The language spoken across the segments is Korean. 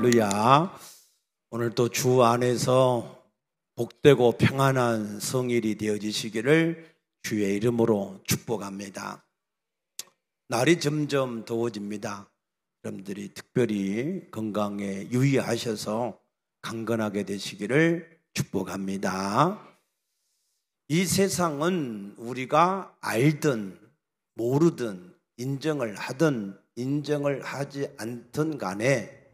할렐루야. 오늘 또 주 안에서 복되고 평안한 성일이 되어지시기를 주의 이름으로 축복합니다. 날이 점점 더워집니다. 여러분들이 특별히 건강에 유의하셔서 강건하게 되시기를 축복합니다. 이 세상은 우리가 알든 모르든 인정을 하든 인정을 하지 않든 간에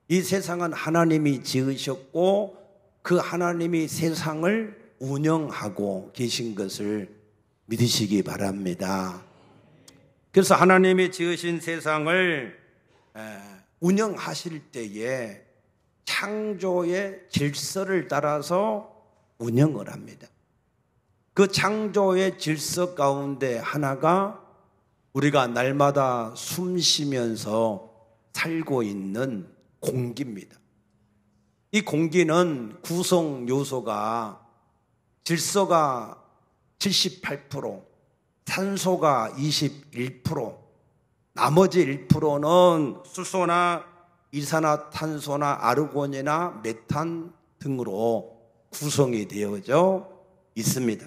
이 세상은 하나님이 지으셨고 그 하나님이 세상을 운영하고 계신 것을 믿으시기 바랍니다. 그래서 하나님이 지으신 세상을 운영하실 때에 창조의 질서를 따라서 운영을 합니다. 그 창조의 질서 가운데 하나가 우리가 날마다 숨 쉬면서 살고 있는 공기입니다. 이 공기는 구성 요소가 질소가 78%, 산소가 21%, 나머지 1%는 수소나 이산화탄소나 아르곤이나 메탄 등으로 구성이 되어져 있습니다.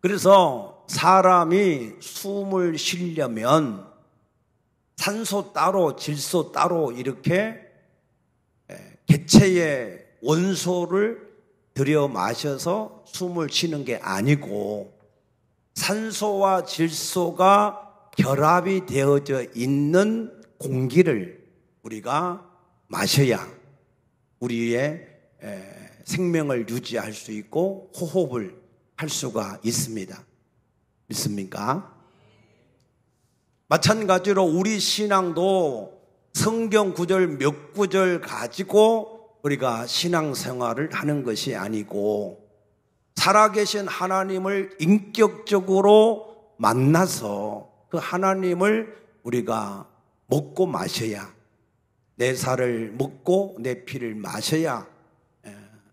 그래서 사람이 숨을 쉬려면 산소 따로 질소 따로 이렇게 개체의 원소를 들여 마셔서 숨을 쉬는 게 아니고 산소와 질소가 결합이 되어져 있는 공기를 우리가 마셔야 우리의 생명을 유지할 수 있고 호흡을 할 수가 있습니다. 믿습니까? 마찬가지로 우리 신앙도 성경 구절 몇 구절 가지고 우리가 신앙생활을 하는 것이 아니고 살아계신 하나님을 인격적으로 만나서 그 하나님을 우리가 먹고 마셔야, 내 살을 먹고 내 피를 마셔야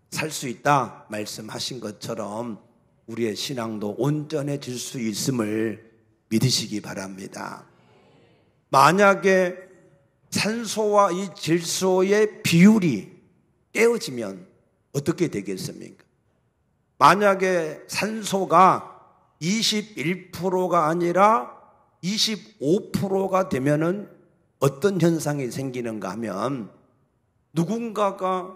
살 수 있다 말씀하신 것처럼 우리의 신앙도 온전해질 수 있음을 믿으시기 바랍니다. 만약에 산소와 이 질소의 비율이 깨어지면 어떻게 되겠습니까? 만약에 산소가 21%가 아니라 25%가 되면은 어떤 현상이 생기는가 하면 누군가가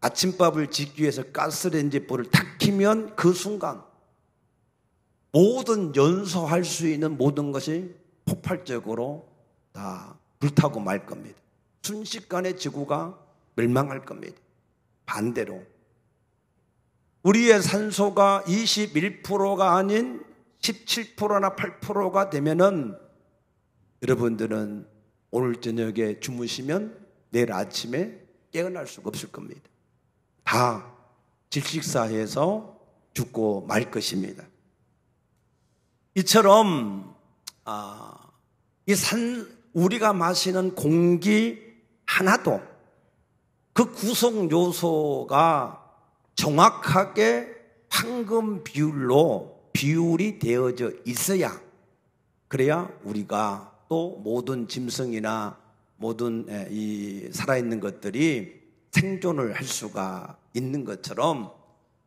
아침밥을 짓기 위해서 가스레인지 불을 탁 켜면 그 순간 모든 연소할 수 있는 모든 것이 폭발적으로 다 불타고 말 겁니다. 순식간에 지구가 멸망할 겁니다. 반대로 우리의 산소가 21%가 아닌 17%나 8%가 되면은 여러분들은 오늘 저녁에 주무시면 내일 아침에 깨어날 수가 없을 겁니다. 다 질식사해서 죽고 말 것입니다. 이처럼 우리가 마시는 공기 하나도 그 구성 요소가 정확하게 황금 비율이 되어져 있어야, 그래야 우리가 또 모든 짐승이나 모든 이 살아있는 것들이 생존을 할 수가 있는 것처럼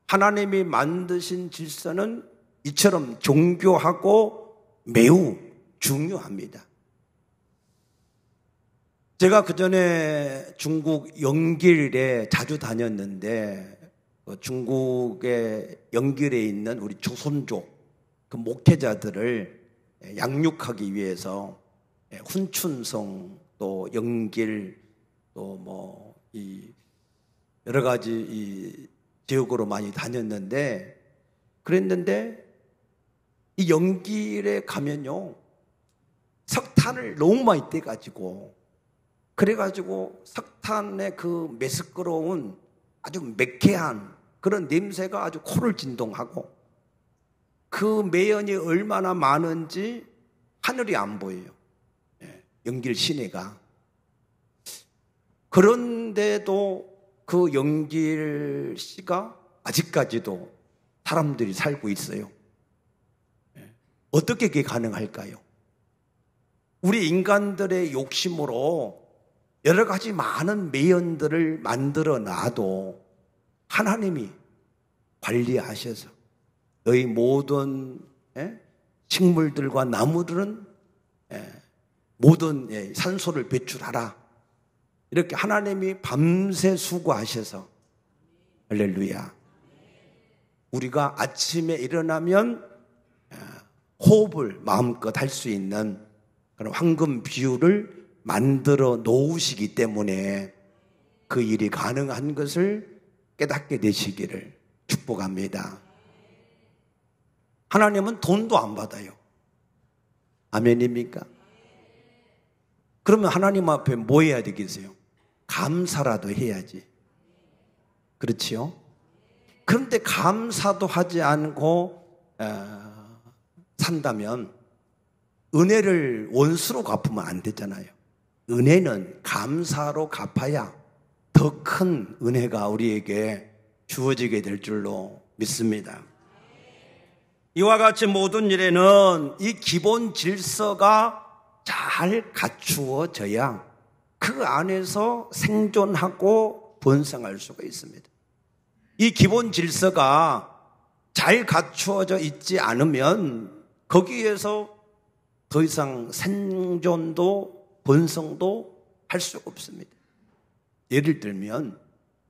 하나님이 만드신 질서는 이처럼 정교하고 매우 중요합니다. 제가 그전에 중국 영길에 자주 다녔는데 중국의 영길에 있는 우리 조선족 그 목회자들을 양육하기 위해서 훈춘성 또 영길 또 뭐 이 여러 가지 이 지역으로 많이 다녔는데 그랬는데 이 영길에 가면요 석탄을 너무 많이 떼가지고 그래가지고 석탄의 그 매스끄러운 아주 매캐한 그런 냄새가 아주 코를 진동하고 그 매연이 얼마나 많은지 하늘이 안 보여요. 영길 시내가. 그런데도 그 영길시가 아직까지도 사람들이 살고 있어요. 어떻게 그게 가능할까요? 우리 인간들의 욕심으로 여러 가지 많은 매연들을 만들어 놔도 하나님이 관리하셔서 너희 모든 식물들과 나무들은 모든 산소를 배출하라. 이렇게 하나님이 밤새 수고하셔서 할렐루야. 우리가 아침에 일어나면 호흡을 마음껏 할 수 있는 그런 황금 비율을 만들어 놓으시기 때문에 그 일이 가능한 것을 깨닫게 되시기를 축복합니다. 하나님은 돈도 안 받아요. 아멘입니까? 그러면 하나님 앞에 뭐 해야 되겠어요? 감사라도 해야지. 그렇지요? 그런데 감사도 하지 않고 산다면 은혜를 원수로 갚으면 안 되잖아요. 은혜는 감사로 갚아야 더 큰 은혜가 우리에게 주어지게 될 줄로 믿습니다. 이와 같이 모든 일에는 이 기본 질서가 잘 갖추어져야 그 안에서 생존하고 번성할 수가 있습니다. 이 기본 질서가 잘 갖추어져 있지 않으면 거기에서 더 이상 생존도 번성도 할 수가 없습니다. 예를 들면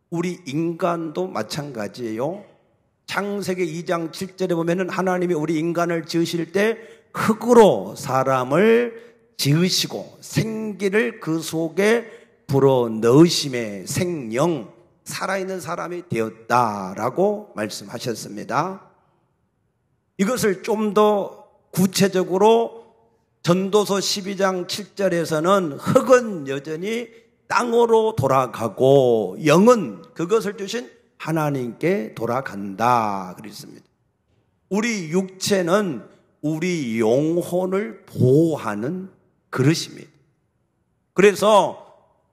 우리 인간도 마찬가지예요. 창세기 2장 7절에 보면은 하나님이 우리 인간을 지으실 때 흙으로 사람을 지으시고 생기를 그 속에 불어 넣으심에 생영 살아있는 사람이 되었다라고 말씀하셨습니다. 이것을 좀 더 구체적으로 전도서 12장 7절에서는 흙은 여전히 땅으로 돌아가고 영은 그것을 주신 하나님께 돌아간다 그랬습니다. 우리 육체는 우리 영혼을 보호하는 그릇입니다. 그래서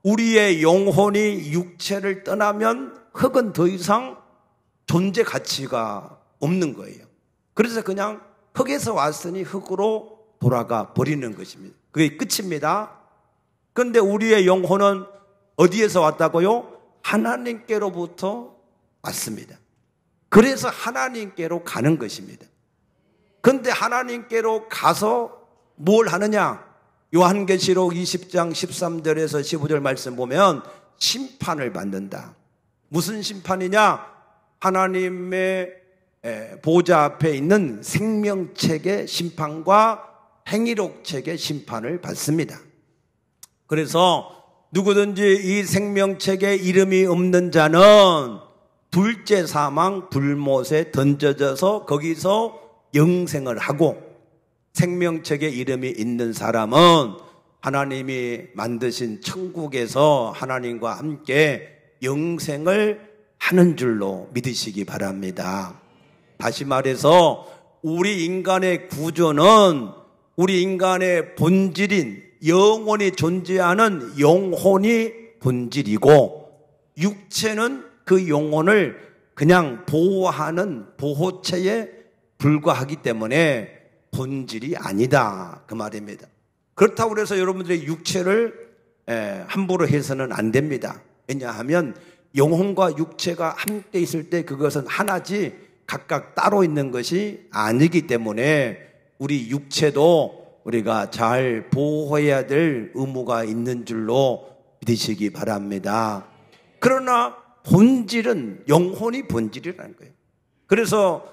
우리의 영혼이 육체를 떠나면 흙은 더 이상 존재 가치가 없는 거예요. 그래서 그냥 흙에서 왔으니 흙으로 돌아가 버리는 것입니다. 그게 끝입니다. 그런데 우리의 영혼은 어디에서 왔다고요? 하나님께로부터 왔습니다. 그래서 하나님께로 가는 것입니다. 그런데 하나님께로 가서 뭘 하느냐? 요한계시록 20장 13절에서 15절 말씀 보면 심판을 받는다. 무슨 심판이냐? 하나님의 보좌 앞에 있는 생명책의 심판과 행위록책의 심판을 받습니다. 그래서 누구든지 이 생명책에 이름이 없는 자는 둘째 사망 불못에 던져져서 거기서 영생을 하고, 생명책에 이름이 있는 사람은 하나님이 만드신 천국에서 하나님과 함께 영생을 하는 줄로 믿으시기 바랍니다. 다시 말해서 우리 인간의 구조는 우리 인간의 본질인 영원히 존재하는 영혼이 본질이고, 육체는 그 영혼을 그냥 보호하는 보호체에 불과하기 때문에 본질이 아니다 그 말입니다. 그렇다고 해서 여러분들의 육체를 함부로 해서는 안 됩니다. 왜냐하면 영혼과 육체가 함께 있을 때 그것은 하나지 각각 따로 있는 것이 아니기 때문에 우리 육체도 우리가 잘 보호해야 될 의무가 있는 줄로 믿으시기 바랍니다. 그러나 본질은 영혼이 본질이라는 거예요. 그래서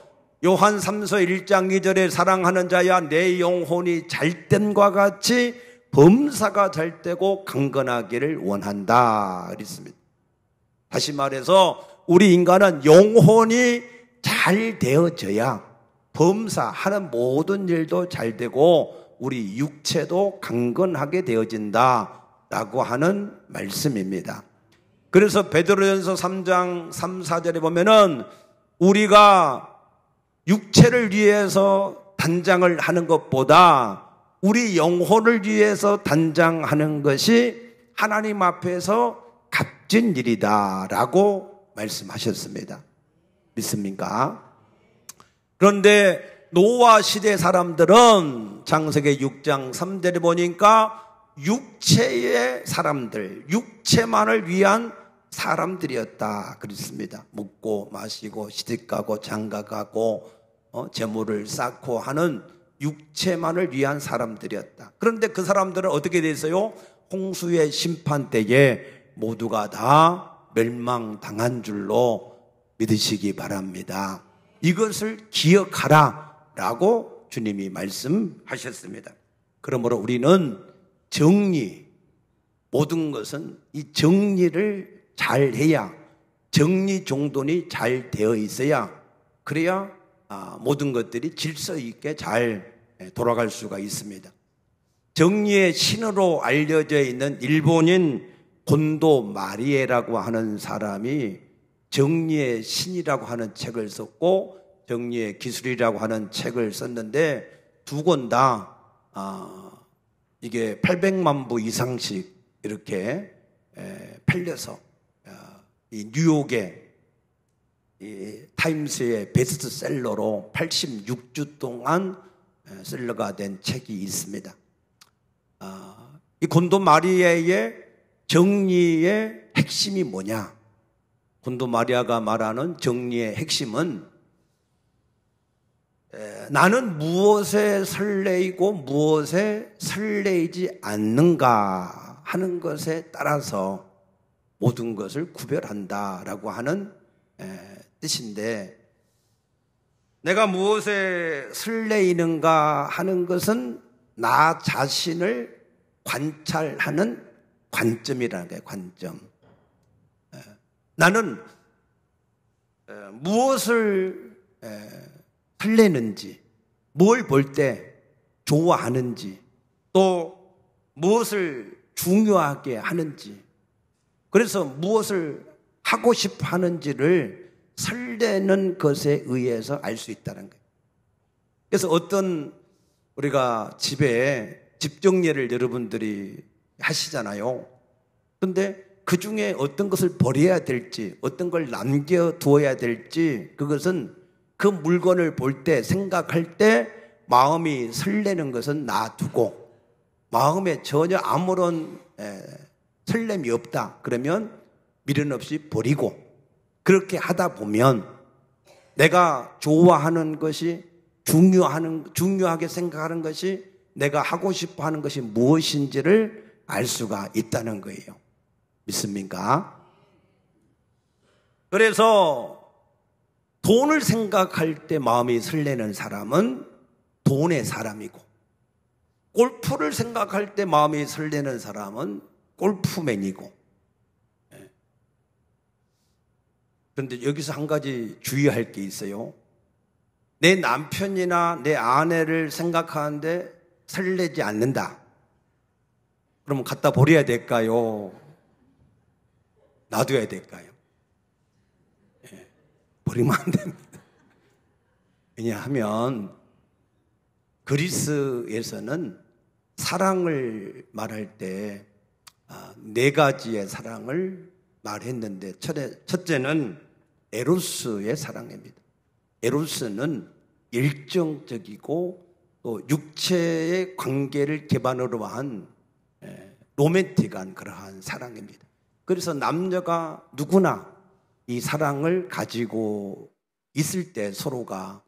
요한 3서 1장 2절에 사랑하는 자야 내 영혼이 잘됨과 같이 범사가 잘되고 강건하기를 원한다 그랬습니다. 다시 말해서 우리 인간은 영혼이 잘 되어져야 범사하는 모든 일도 잘 되고 우리 육체도 강건하게 되어진다라고 하는 말씀입니다. 그래서 베드로전서 3장 3, 4절에 보면은 우리가 육체를 위해서 단장을 하는 것보다 우리 영혼을 위해서 단장하는 것이 하나님 앞에서 값진 일이다라고 말씀하셨습니다. 믿습니까? 그런데 노아 시대 사람들은 창세기 6장 3절에 보니까 육체의 사람들, 육체만을 위한 사람들이었다 그랬습니다. 먹고 마시고 시집가고 장가가고 재물을 쌓고 하는 육체만을 위한 사람들이었다. 그런데 그 사람들은 어떻게 됐어요? 홍수의 심판 때에 모두가 다 멸망당한 줄로 믿으시기 바랍니다. 이것을 기억하라 라고 주님이 말씀하셨습니다. 그러므로 우리는 정리, 모든 것은 이 정리를 잘 해야, 정리정돈이 잘 되어 있어야, 그래야 모든 것들이 질서 있게 잘 돌아갈 수가 있습니다. 정리의 신으로 알려져 있는 일본인 곤도 마리에라고 하는 사람이 정리의 신이라고 하는 책을 썼고 정리의 기술이라고 하는 책을 썼는데 두 권 다 이게 800만 부 이상씩 이렇게 팔려서 이 뉴욕의 이 타임스의 베스트셀러로 86주 동안 셀러가 된 책이 있습니다. 이 곤도 마리아의 정리의 핵심이 뭐냐? 곤도 마리아가 말하는 정리의 핵심은 나는 무엇에 설레이고 무엇에 설레이지 않는가 하는 것에 따라서 모든 것을 구별한다라고 하는 뜻인데, 내가 무엇에 설레이는가 하는 것은 나 자신을 관찰하는 관점이라는 거예요. 관점. 나는 무엇을 설레는지, 뭘 볼 때 좋아하는지, 또 무엇을 중요하게 하는지, 그래서 무엇을 하고 싶어 하는지를 설레는 것에 의해서 알 수 있다는 거예요. 그래서 어떤 우리가 집에 집 정리를 여러분들이 하시잖아요. 그런데 그 중에 어떤 것을 버려야 될지, 어떤 걸 남겨두어야 될지, 그것은 그 물건을 볼 때, 생각할 때 마음이 설레는 것은 놔두고, 마음에 전혀 아무런 설렘이 없다 그러면 미련 없이 버리고, 그렇게 하다 보면 내가 좋아하는 것이, 중요하게 생각하는 것이, 내가 하고 싶어 하는 것이 무엇인지를 알 수가 있다는 거예요. 믿습니까? 그래서 돈을 생각할 때 마음이 설레는 사람은 돈의 사람이고, 골프를 생각할 때 마음이 설레는 사람은 골프맨이고. 그런데 여기서 한 가지 주의할 게 있어요. 내 남편이나 내 아내를 생각하는데 설레지 않는다. 그러면 갖다 버려야 될까요? 놔둬야 될까요? 버리면 안 됩니다. 왜냐하면 그리스에서는 사랑을 말할 때 네 가지의 사랑을 말했는데, 첫째는 에로스의 사랑입니다. 에로스는 일정적이고 또 육체의 관계를 기반으로 한 로맨틱한 그러한 사랑입니다. 그래서 남녀가 누구나 이 사랑을 가지고 있을 때 서로가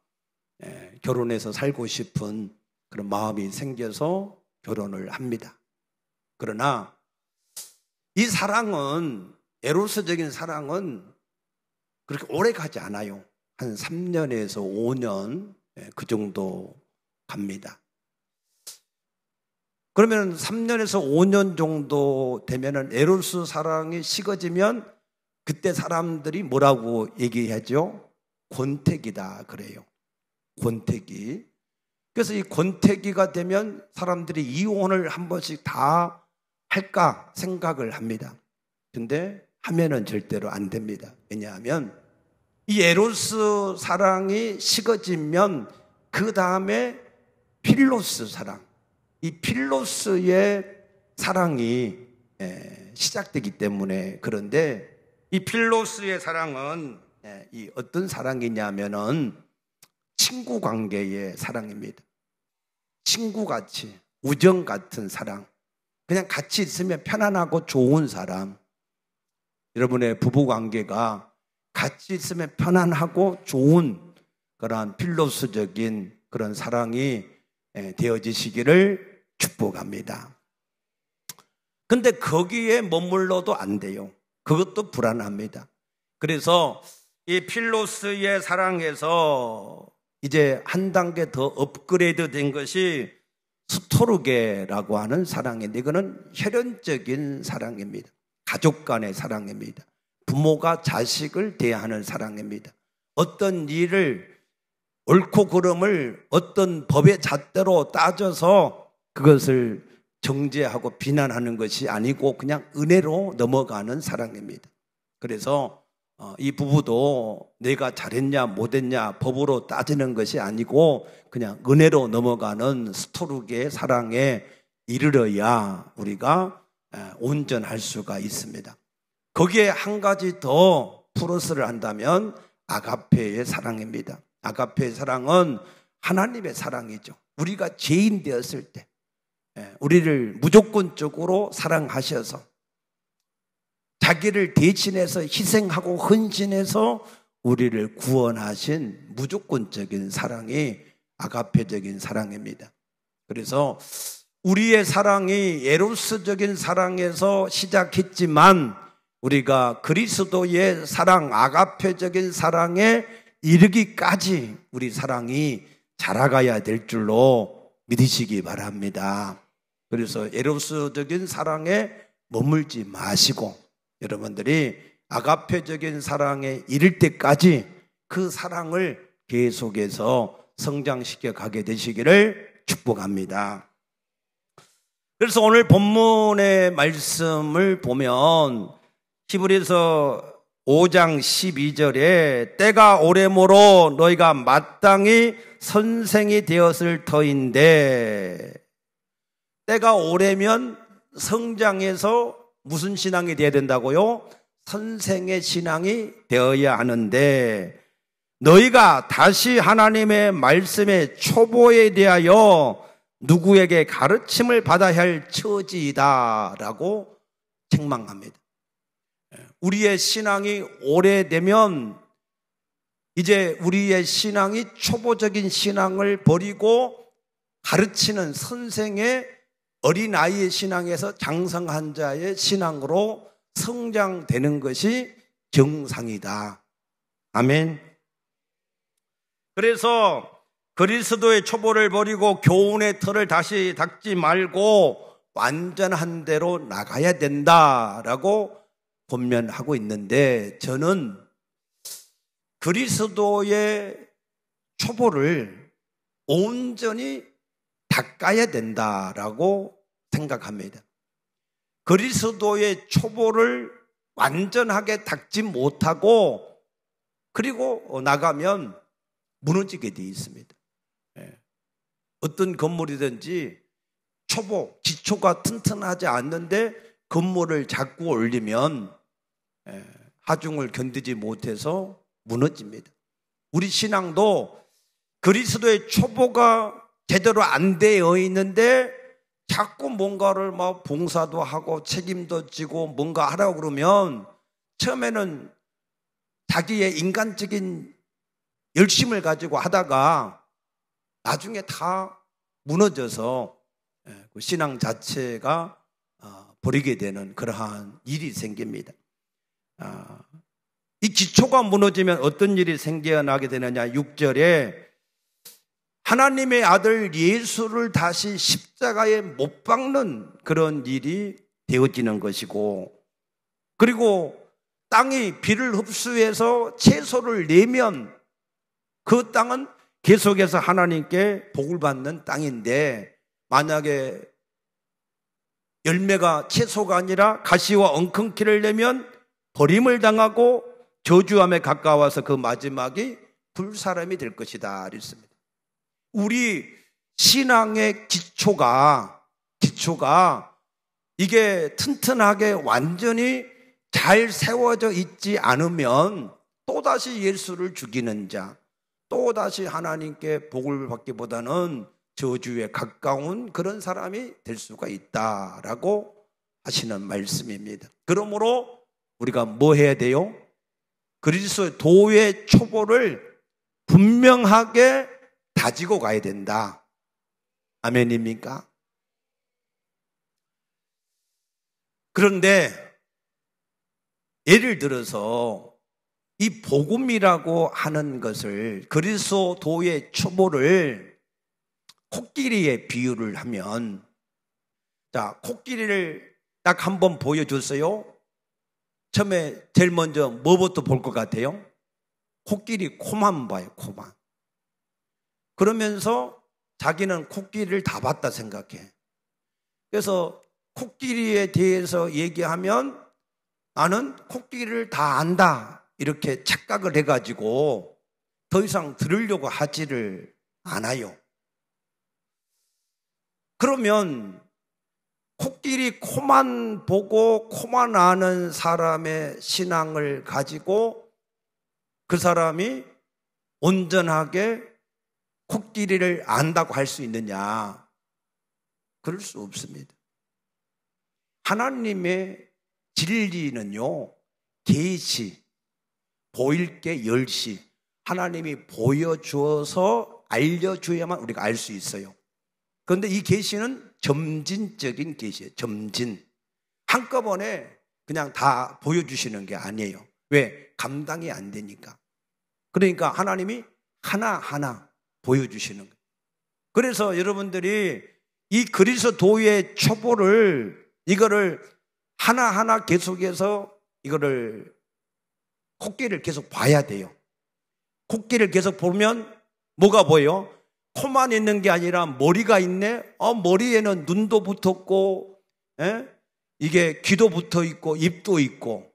결혼해서 살고 싶은 그런 마음이 생겨서 결혼을 합니다. 그러나 이 사랑은, 에로스적인 사랑은 그렇게 오래 가지 않아요. 한 3년에서 5년 그 정도 갑니다. 그러면 3년에서 5년 정도 되면은 에로스 사랑이 식어지면 그때 사람들이 뭐라고 얘기하죠? 권태기다 그래요. 권태기. 그래서 이 권태기가 되면 사람들이 이혼을 한 번씩 다 할까 생각을 합니다. 근데 하면은 절대로 안 됩니다. 왜냐하면 이 에로스 사랑이 식어지면 그 다음에 필로스 사랑, 이 필로스의 사랑이 시작되기 때문에. 그런데 이 필로스의 사랑은 이 어떤 사랑이냐면은 친구 관계의 사랑입니다. 친구같이, 우정 같은 사랑. 그냥 같이 있으면 편안하고 좋은 사람. 여러분의 부부관계가 같이 있으면 편안하고 좋은 그러한 필로스적인 그런 사랑이 되어지시기를 축복합니다. 근데 거기에 머물러도 안 돼요. 그것도 불안합니다. 그래서 이 필로스의 사랑에서 이제 한 단계 더 업그레이드 된 것이 스토르게라고 하는 사랑인데, 이거는 혈연적인 사랑입니다. 가족 간의 사랑입니다. 부모가 자식을 대하는 사랑입니다. 어떤 일을 옳고 그름을 어떤 법의 잣대로 따져서 그것을 정죄하고 비난하는 것이 아니고 그냥 은혜로 넘어가는 사랑입니다. 그래서 이 부부도 내가 잘했냐 못했냐 법으로 따지는 것이 아니고 그냥 은혜로 넘어가는 스토르게의 사랑에 이르러야 우리가 온전할 수가 있습니다. 거기에 한 가지 더 플러스를 한다면 아가페의 사랑입니다. 아가페의 사랑은 하나님의 사랑이죠. 우리가 죄인 되었을 때 우리를 무조건적으로 사랑하셔서 자기를 대신해서 희생하고 헌신해서 우리를 구원하신 무조건적인 사랑이 아가페적인 사랑입니다. 그래서 우리의 사랑이 에로스적인 사랑에서 시작했지만 우리가 그리스도의 사랑, 아가페적인 사랑에 이르기까지 우리 사랑이 자라가야 될 줄로 믿으시기 바랍니다. 그래서 에로스적인 사랑에 머물지 마시고 여러분들이 아가페적인 사랑에 이를 때까지 그 사랑을 계속해서 성장시켜 가게 되시기를 축복합니다. 그래서 오늘 본문의 말씀을 보면 히브리서 5장 12절에 때가 오래므로 너희가 마땅히 선생이 되었을 터인데, 때가 오래면 성장해서 무슨 신앙이 되어야 된다고요? 선생의 신앙이 되어야 하는데 너희가 다시 하나님의 말씀의 초보에 대하여 누구에게 가르침을 받아야 할 처지이다 라고 책망합니다. 우리의 신앙이 오래되면 이제 우리의 신앙이 초보적인 신앙을 버리고 가르치는 선생의 어린아이의 신앙에서 장성한 자의 신앙으로 성장되는 것이 정상이다. 아멘. 그래서 그리스도의 초보를 버리고 교훈의 틀을 다시 닦지 말고 완전한 대로 나가야 된다라고 권면하고 있는데, 저는 그리스도의 초보를 온전히 닦아야 된다라고 생각합니다. 그리스도의 초보를 완전하게 닦지 못하고 그리고 나가면 무너지게 되어 있습니다. 어떤 건물이든지 초보, 기초가 튼튼하지 않는데 건물을 자꾸 올리면 하중을 견디지 못해서 무너집니다. 우리 신앙도 그리스도의 초보가 제대로 안 되어 있는데 자꾸 뭔가를 막 봉사도 하고 책임도 지고 뭔가 하라고 그러면 처음에는 자기의 인간적인 열심을 가지고 하다가 나중에 다 무너져서 그 신앙 자체가 버리게 되는 그러한 일이 생깁니다. 이 기초가 무너지면 어떤 일이 생겨나게 되느냐. 6절에 하나님의 아들 예수를 다시 십자가에 못 박는 그런 일이 되어지는 것이고, 그리고 땅이 비를 흡수해서 채소를 내면 그 땅은 계속해서 하나님께 복을 받는 땅인데, 만약에 열매가 채소가 아니라 가시와 엉겅퀴를 내면 버림을 당하고 저주함에 가까워서 그 마지막이 불사람이 될 것이다 그랬습니다. 우리 신앙의 기초가 이게 튼튼하게 완전히 잘 세워져 있지 않으면 또다시 예수를 죽이는 자, 또다시 하나님께 복을 받기보다는 저주에 가까운 그런 사람이 될 수가 있다라고 하시는 말씀입니다. 그러므로 우리가 뭐 해야 돼요? 그리스도의 도의 초보를 분명하게 다지고 가야 된다. 아멘입니까? 그런데 예를 들어서 이 복음이라고 하는 것을, 그리스도 도의 초보를 코끼리에 비유를 하면, 자, 코끼리를 딱 한번 보여줬어요. 처음에 제일 먼저 뭐부터 볼 것 같아요? 코끼리 코만 봐요, 코만. 그러면서 자기는 코끼리를 다 봤다 생각해. 그래서 코끼리에 대해서 얘기하면 나는 코끼리를 다 안다, 이렇게 착각을 해가지고 더 이상 들으려고 하지를 않아요. 그러면 코끼리 코만 보고 코만 아는 사람의 신앙을 가지고 그 사람이 온전하게 코끼리를 안다고 할 수 있느냐? 그럴 수 없습니다. 하나님의 진리는요, 계시, 보일 게 열시, 하나님이 보여주어서 알려줘야만 우리가 알 수 있어요. 그런데 이 계시는 점진적인 계시예요. 점진. 한꺼번에 그냥 다 보여주시는 게 아니에요. 왜? 감당이 안 되니까. 그러니까 하나님이 하나하나 보여주시는 거예요. 그래서 여러분들이 이 그리스도의 초보를, 이거를 하나하나 계속해서 이거를 코끼리를 계속 봐야 돼요. 코끼리를 계속 보면 뭐가 보여요? 코만 있는 게 아니라 머리가 있네? 머리에는 눈도 붙었고, 이게 귀도 붙어 있고, 입도 있고.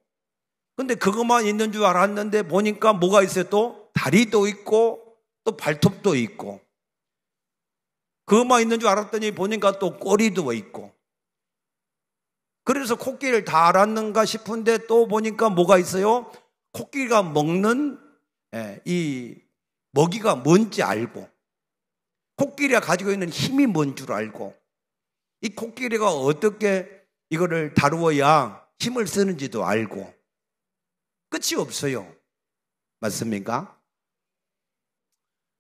근데 그것만 있는 줄 알았는데 보니까 뭐가 있어요? 또 다리도 있고, 또 발톱도 있고. 그것만 있는 줄 알았더니 보니까 또 꼬리도 있고. 그래서 코끼리를 다 알았는가 싶은데 또 보니까 뭐가 있어요? 코끼리가 먹는 이 먹이가 뭔지 알고, 코끼리가 가지고 있는 힘이 뭔 줄 알고, 이 코끼리가 어떻게 이거를 다루어야 힘을 쓰는지도 알고. 끝이 없어요. 맞습니까?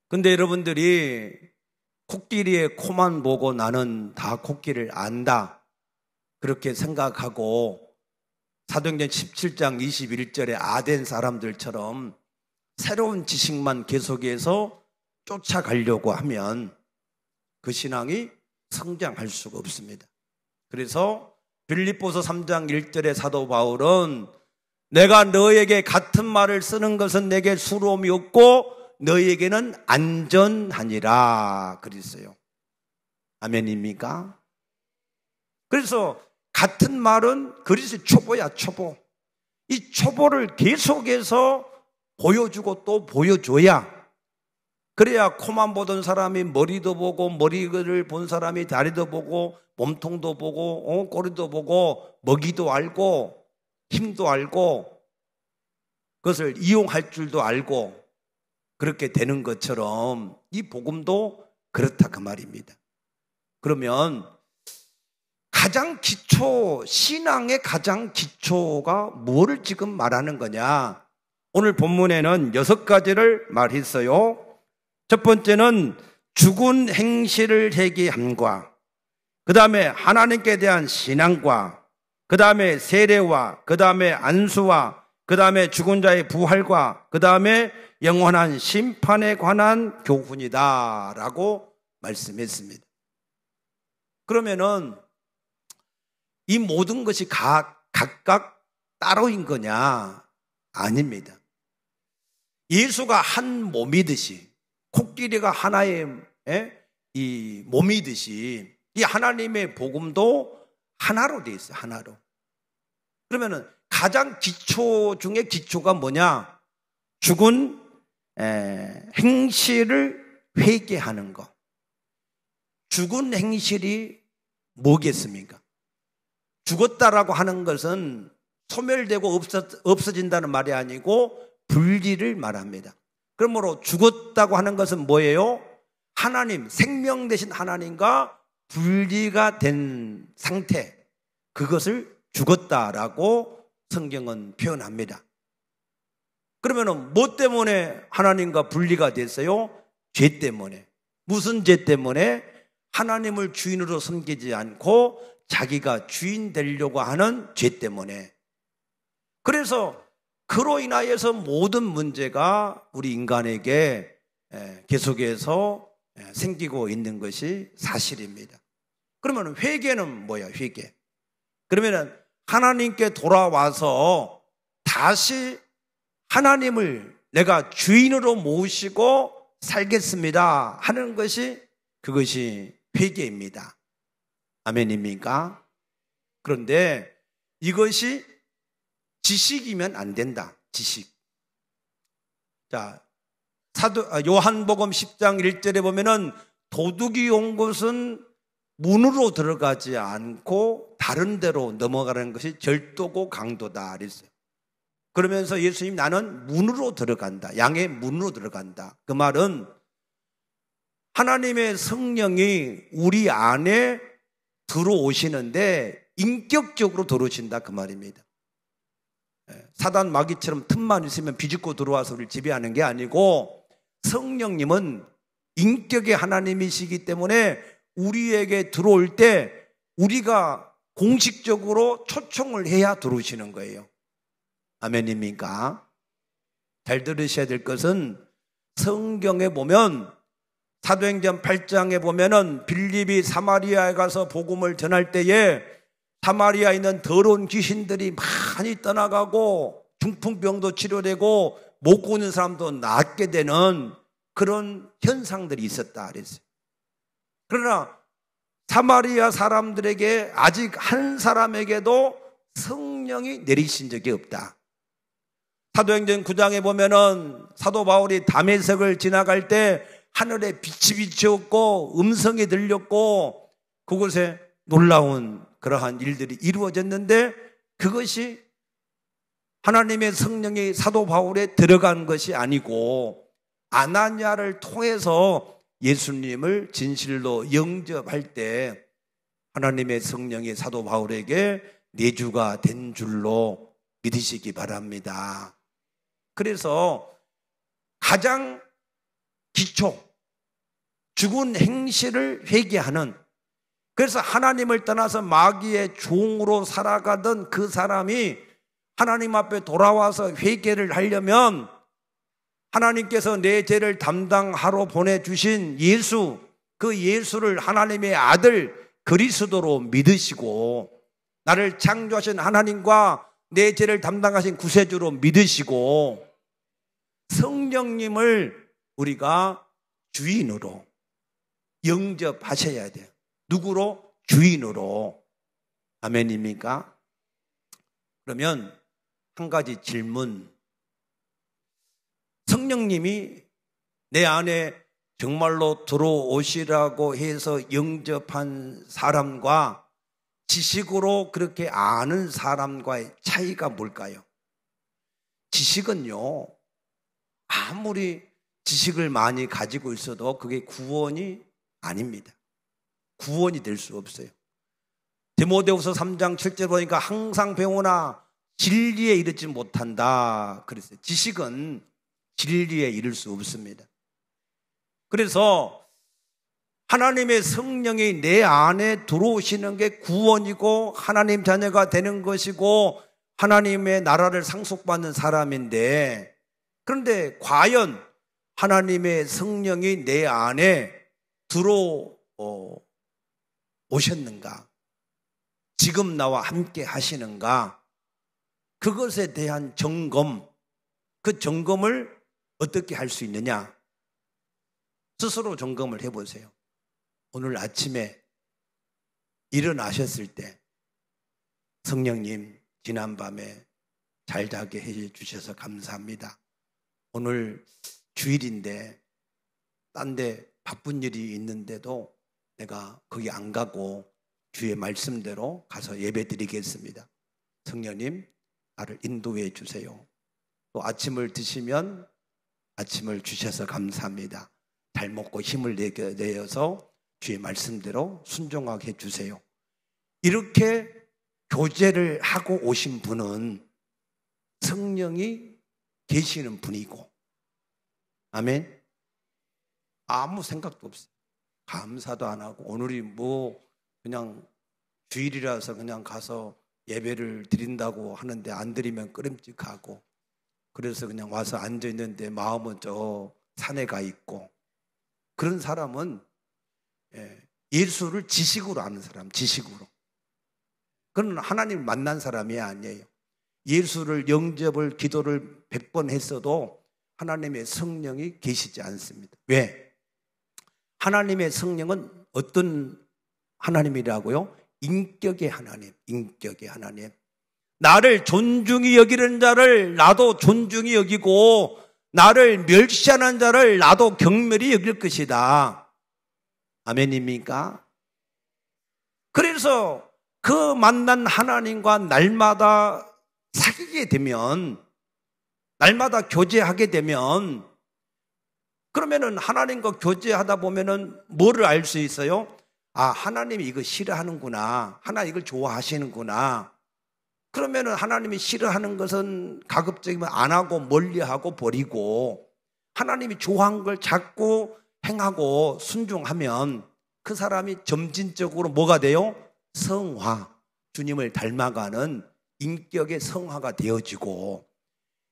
근데 여러분들이 코끼리의 코만 보고 나는 다 코끼리를 안다, 그렇게 생각하고 사도행전 17장 21절에 아덴 사람들처럼 새로운 지식만 계속해서 쫓아가려고 하면 그 신앙이 성장할 수가 없습니다. 그래서 빌립보서 3장 1절에 사도 바울은 내가 너에게 같은 말을 쓰는 것은 내게 수로움이 없고 너에게는 안전하니라 그랬어요. 아멘입니까? 그래서 같은 말은 그리스도의 초보야, 초보. 이 초보를 계속해서 보여주고 또 보여줘야, 그래야 코만 보던 사람이 머리도 보고, 머리를 본 사람이 다리도 보고, 몸통도 보고, 꼬리도 보고, 먹이도 알고, 힘도 알고, 그것을 이용할 줄도 알고, 그렇게 되는 것처럼 이 복음도 그렇다 그 말입니다. 그러면 가장 기초, 신앙의 가장 기초가 뭐를 지금 말하는 거냐? 오늘 본문에는 6가지를 말했어요. 첫 번째는 죽은 행실을 회개함과, 그 다음에 하나님께 대한 신앙과, 그 다음에 세례와, 그 다음에 안수와, 그 다음에 죽은 자의 부활과, 그 다음에 영원한 심판에 관한 교훈이다 라고 말씀했습니다. 그러면은 이 모든 것이 각각 따로인 거냐? 아닙니다. 예수가 한 몸이듯이, 코끼리가 하나의 이 몸이듯이 이 하나님의 복음도 하나로 되어 있어요. 하나로. 그러면은 가장 기초 중에 기초가 뭐냐? 죽은 행실을 회개하는 것. 죽은 행실이 뭐겠습니까? 죽었다라고 하는 것은 소멸되고 없어진다는 말이 아니고 분리를 말합니다. 그러므로 죽었다고 하는 것은 뭐예요? 하나님, 생명 되신 하나님과 분리가 된 상태, 그것을 죽었다라고 성경은 표현합니다. 그러면은 뭐 때문에 하나님과 분리가 됐어요? 죄 때문에. 무슨 죄 때문에? 하나님을 주인으로 섬기지 않고 자기가 주인 되려고 하는 죄 때문에. 그래서 그로 인하여서 모든 문제가 우리 인간에게 계속해서 생기고 있는 것이 사실입니다. 그러면 회개는 뭐야? 회개. 그러면 하나님께 돌아와서 다시 하나님을 내가 주인으로 모시고 살겠습니다 하는 것이, 그것이 회개입니다. 아멘입니까? 그런데 이것이 지식이면 안 된다. 지식. 자, 요한복음 10장 1절에 보면은 도둑이 온 것은 문으로 들어가지 않고 다른 데로 넘어가는 것이 절도고 강도다 그랬어요. 그러면서 예수님, 나는 문으로 들어간다. 양의 문으로 들어간다. 그 말은 하나님의 성령이 우리 안에 들어오시는데 인격적으로 들어오신다 그 말입니다. 사단 마귀처럼 틈만 있으면 비집고 들어와서 우리를 지배하는 게 아니고, 성령님은 인격의 하나님이시기 때문에 우리에게 들어올 때 우리가 공식적으로 초청을 해야 들어오시는 거예요. 아멘입니까? 잘 들으셔야 될 것은, 성경에 보면 사도행전 8장에 보면은 빌립이 사마리아에 가서 복음을 전할 때에 사마리아에 있는 더러운 귀신들이 많이 떠나가고 중풍병도 치료되고 못 걷는 사람도 낫게 되는 그런 현상들이 있었다 그랬어요. 그러나 사마리아 사람들에게 아직 한 사람에게도 성령이 내리신 적이 없다. 사도행전 9장에 보면은 사도 바울이 다메섹을 지나갈 때 하늘에 빛이 비추었고 음성이 들렸고 그곳에 놀라운 그러한 일들이 이루어졌는데, 그것이 하나님의 성령이 사도 바울에 들어간 것이 아니고 아나니아를 통해서 예수님을 진실로 영접할 때 하나님의 성령이 사도 바울에게 내주가 된 줄로 믿으시기 바랍니다. 그래서 가장 기초, 죽은 행실을 회개하는, 그래서 하나님을 떠나서 마귀의 종으로 살아가던 그 사람이 하나님 앞에 돌아와서 회개를 하려면 하나님께서 내 죄를 담당하러 보내주신 예수, 그 예수를 하나님의 아들 그리스도로 믿으시고, 나를 창조하신 하나님과 내 죄를 담당하신 구세주로 믿으시고, 성령님을 우리가 주인으로 영접하셔야 돼요. 누구로? 주인으로. 아멘입니까? 그러면 한 가지 질문. 성령님이 내 안에 정말로 들어오시라고 해서 영접한 사람과 지식으로 그렇게 아는 사람과의 차이가 뭘까요? 지식은요, 아무리 지식을 많이 가지고 있어도 그게 구원이 아닙니다. 구원이 될 수 없어요. 디모데후서 3장 7절 보니까 항상 배우나 진리에 이르지 못한다 그랬어요. 지식은 진리에 이를 수 없습니다. 그래서 하나님의 성령이 내 안에 들어오시는 게 구원이고 하나님 자녀가 되는 것이고 하나님의 나라를 상속받는 사람인데, 그런데 과연 하나님의 성령이 내 안에 들어오셨는가? 지금 나와 함께 하시는가? 그것에 대한 점검, 그 점검을 어떻게 할 수 있느냐? 스스로 점검을 해보세요. 오늘 아침에 일어나셨을 때 성령님, 지난밤에 잘 자게 해주셔서 감사합니다. 오늘 주일인데 딴 데 바쁜 일이 있는데도 내가 거기 안 가고 주의 말씀대로 가서 예배 드리겠습니다. 성령님, 나를 인도해 주세요. 또 아침을 드시면 아침을 주셔서 감사합니다. 잘 먹고 힘을 내어서 주의 말씀대로 순종하게 해주세요. 이렇게 교제를 하고 오신 분은 성령이 계시는 분이고, 아멘. 아무 생각도 없어요. 감사도 안 하고, 오늘이 뭐 그냥 주일이라서 그냥 가서 예배를 드린다고 하는데 안 드리면 끄림직하고, 그래서 그냥 와서 앉아 있는데 마음은 저 산에 가 있고, 그런 사람은 예수를 지식으로 아는 사람, 지식으로. 그건 하나님을 만난 사람이 아니에요. 예수를 영접을 기도를 100번 했어도 하나님의 성령이 계시지 않습니다. 왜? 하나님의 성령은 어떤 하나님이라고요? 인격의 하나님, 인격의 하나님. 나를 존중히 여기는 자를 나도 존중히 여기고, 나를 멸시하는 자를 나도 경멸히 여길 것이다. 아멘입니까? 그래서 그 만난 하나님과 날마다 사귀게 되면, 날마다 교제하게 되면, 그러면은 하나님과 교제하다 보면은 뭐를 알 수 있어요? 아, 하나님이 이거 싫어하는구나. 하나님 이걸 좋아하시는구나. 그러면은 하나님이 싫어하는 것은 가급적이면 안 하고 멀리하고 버리고, 하나님이 좋아하는 걸 자꾸 행하고 순종하면 그 사람이 점진적으로 뭐가 돼요? 성화, 주님을 닮아가는 인격의 성화가 되어지고,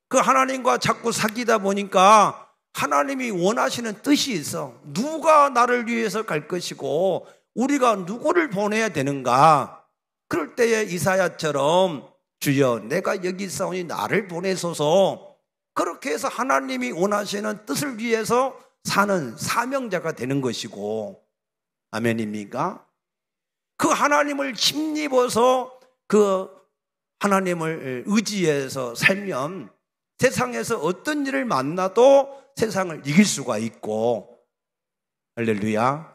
그 하나님과 자꾸 사귀다 보니까 하나님이 원하시는 뜻이 있어. 누가 나를 위해서 갈 것이고 우리가 누구를 보내야 되는가? 그럴 때에 이사야처럼 주여 내가 여기 있사오니 나를 보내소서, 그렇게 해서 하나님이 원하시는 뜻을 위해서 사는 사명자가 되는 것이고, 아멘입니까? 그 하나님을 힘입어서 그 하나님을 의지해서 살면 세상에서 어떤 일을 만나도 세상을 이길 수가 있고, 할렐루야.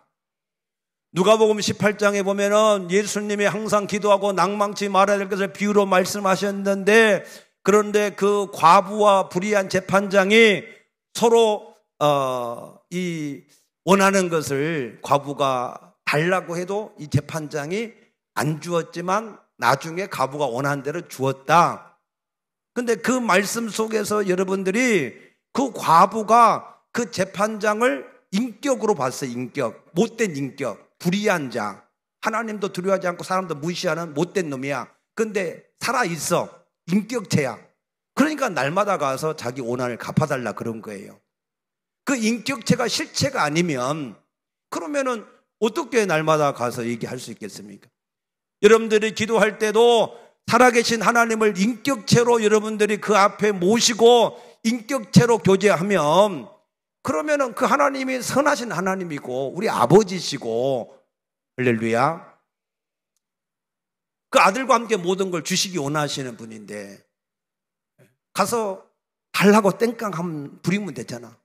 누가복음 18장에 보면은 예수님이 항상 기도하고 낭망치 말아야 될 것을 비유로 말씀하셨는데, 그런데 그 과부와 불의한 재판장이 서로 이 원하는 것을 과부가 달라고 해도 이 재판장이 안 주었지만 나중에 과부가 원하는 대로 주었다. 근데 그 말씀 속에서 여러분들이 그 과부가 그 재판장을 인격으로 봤어요. 인격, 못된 인격, 불의한 자, 하나님도 두려워하지 않고 사람도 무시하는 못된 놈이야. 근데 살아있어. 인격체야. 그러니까 날마다 가서 자기 원한을 갚아달라 그런 거예요. 그 인격체가 실체가 아니면 그러면은 어떻게 날마다 가서 얘기할 수 있겠습니까? 여러분들이 기도할 때도 살아계신 하나님을 인격체로 여러분들이 그 앞에 모시고 인격체로 교제하면, 그러면은 그 하나님이 선하신 하나님이고 우리 아버지시고, 할렐루야, 그 아들과 함께 모든 걸 주시기 원하시는 분인데 가서 달라고 땡깡하면 부리면 되잖아.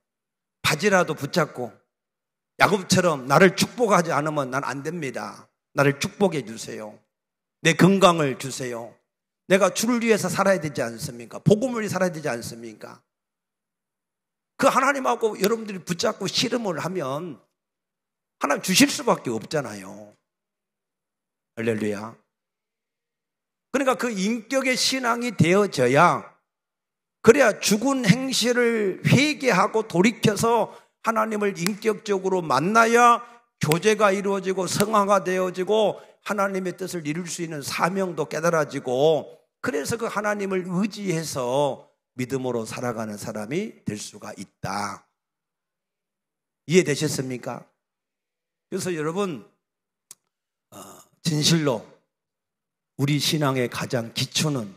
바지라도 붙잡고 야곱처럼 나를 축복하지 않으면 난 안 됩니다. 나를 축복해 주세요. 내 건강을 주세요. 내가 주를 위해서 살아야 되지 않습니까? 복음을 위해 살아야 되지 않습니까? 그 하나님하고 여러분들이 붙잡고 씨름을 하면 하나님 주실 수밖에 없잖아요. 할렐루야. 그러니까 그 인격의 신앙이 되어져야, 그래야 죽은 행실을 회개하고 돌이켜서 하나님을 인격적으로 만나야 교제가 이루어지고 성화가 되어지고 하나님의 뜻을 이룰 수 있는 사명도 깨달아지고, 그래서 그 하나님을 의지해서 믿음으로 살아가는 사람이 될 수가 있다. 이해되셨습니까? 그래서 여러분, 진실로 우리 신앙의 가장 기초는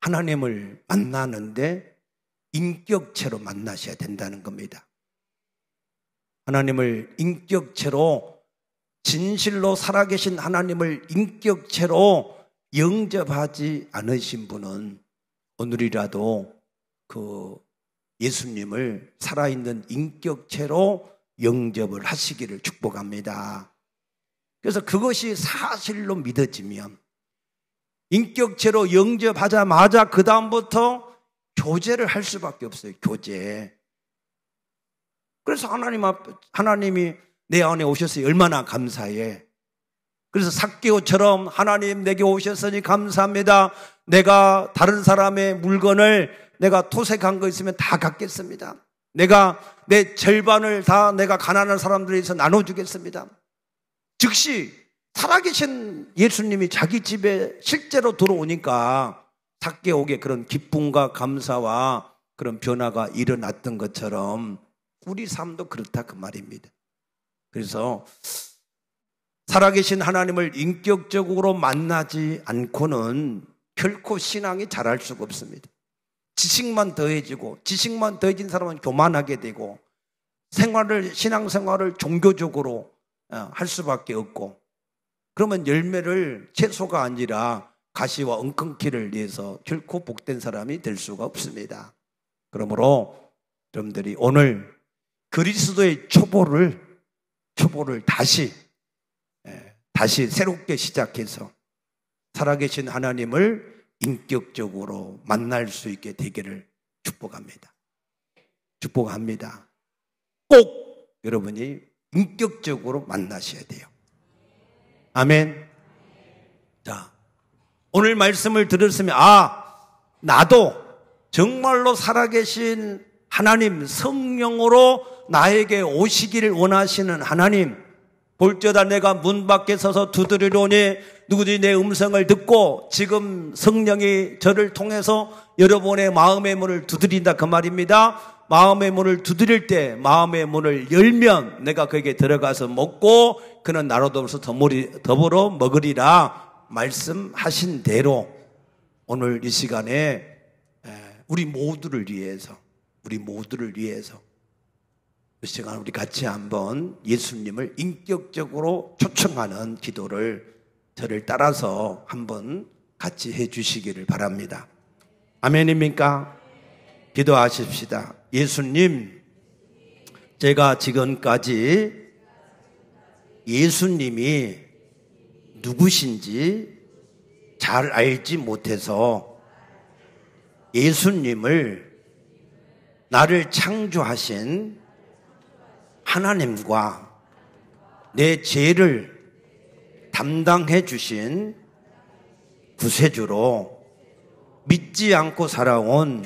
하나님을 만나는데 인격체로 만나셔야 된다는 겁니다. 하나님을 인격체로, 진실로 살아계신 하나님을 인격체로 영접하지 않으신 분은 오늘이라도 그 예수님을 살아있는 인격체로 영접을 하시기를 축복합니다. 그래서 그것이 사실로 믿어지면, 인격체로 영접하자마자 그 다음부터 교제를 할 수밖에 없어요. 교제. 그래서 하나님이 내 안에 오셔서 얼마나 감사해. 그래서 삭개오처럼 하나님 내게 오셨으니 감사합니다. 내가 다른 사람의 물건을 내가 토색한 거 있으면 다 갖겠습니다. 내가 내 절반을 다 내가 가난한 사람들에 의해서 나눠주겠습니다. 즉시 살아계신 예수님이 자기 집에 실제로 들어오니까 삭개오에게 그런 기쁨과 감사와 그런 변화가 일어났던 것처럼 우리 삶도 그렇다 그 말입니다. 그래서 살아계신 하나님을 인격적으로 만나지 않고는 결코 신앙이 자랄 수가 없습니다. 지식만 더해지고 지식만 더해진 사람은 교만하게 되고 신앙생활을 종교적으로 할 수밖에 없고, 그러면 열매를 채소가 아니라 가시와 엉겅퀴를 위해서 결코 복된 사람이 될 수가 없습니다. 그러므로 여러분들이 오늘 그리스도의 초보를 다시 새롭게 시작해서 살아계신 하나님을 인격적으로 만날 수 있게 되기를 축복합니다. 축복합니다. 꼭 여러분이 인격적으로 만나셔야 돼요. 아멘. 자, 오늘 말씀을 들었으면 나도 정말로 살아계신 하나님, 성령으로 나에게 오시기를 원하시는 하나님, 볼지어다 내가 문 밖에 서서 두드리노니 누구든지 내 음성을 듣고, 지금 성령이 저를 통해서 여러분의 마음의 문을 두드린다 그 말입니다. 마음의 문을 두드릴 때 마음의 문을 열면 내가 그에게 들어가서 먹고 그는 나로 더불어 먹으리라 말씀하신 대로 오늘 이 시간에 우리 모두를 위해서 이 시간 우리 같이 한번 예수님을 인격적으로 초청하는 기도를 저를 따라서 한번 같이 해 주시기를 바랍니다. 아멘입니까? 기도하십시다. 예수님, 제가 지금까지 예수님이 누구신지 잘 알지 못해서 예수님을 나를 창조하신 하나님과 내 죄를 담당해 주신 구세주로 믿지 않고 살아온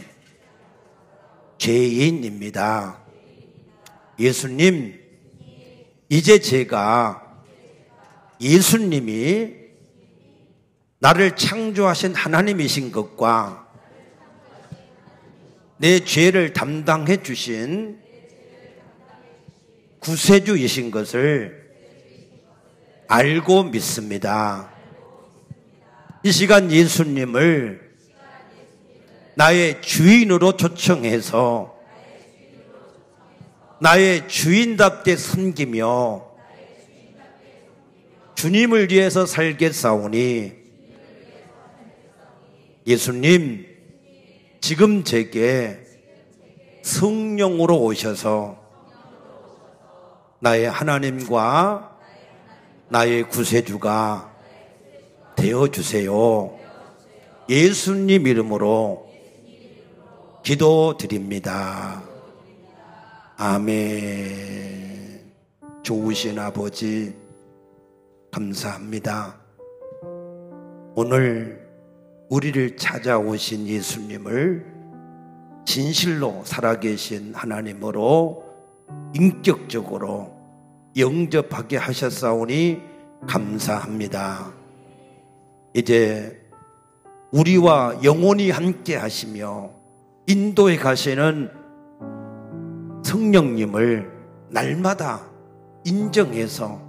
죄인입니다. 예수님, 이제 제가 예수님이 나를 창조하신 하나님이신 것과 내 죄를 담당해 주신 구세주이신 것을 알고 믿습니다. 이 시간 예수님을 나의 주인으로 초청해서 나의 주인답게 섬기며 주님을 위해서 살겠사오니 예수님, 지금 제게 성령으로 오셔서 나의 하나님과 나의 구세주가 되어주세요. 예수님 이름으로 기도드립니다. 아멘. 좋으신 아버지, 감사합니다. 오늘 우리를 찾아오신 예수님을 진실로 살아계신 하나님으로 인격적으로 영접하게 하셨사오니 감사합니다. 이제 우리와 영원히 함께 하시며 인도에 가시는 성령님을 날마다 인정해서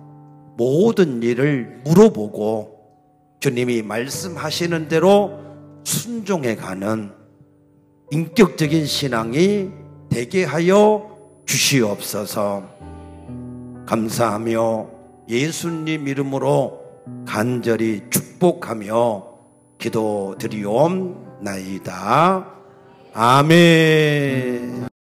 모든 일을 물어보고 주님이 말씀하시는 대로 순종해가는 인격적인 신앙이 되게 하여 주시옵소서. 감사하며 예수님 이름으로 간절히 축복하며 기도드리옵나이다. 아멘.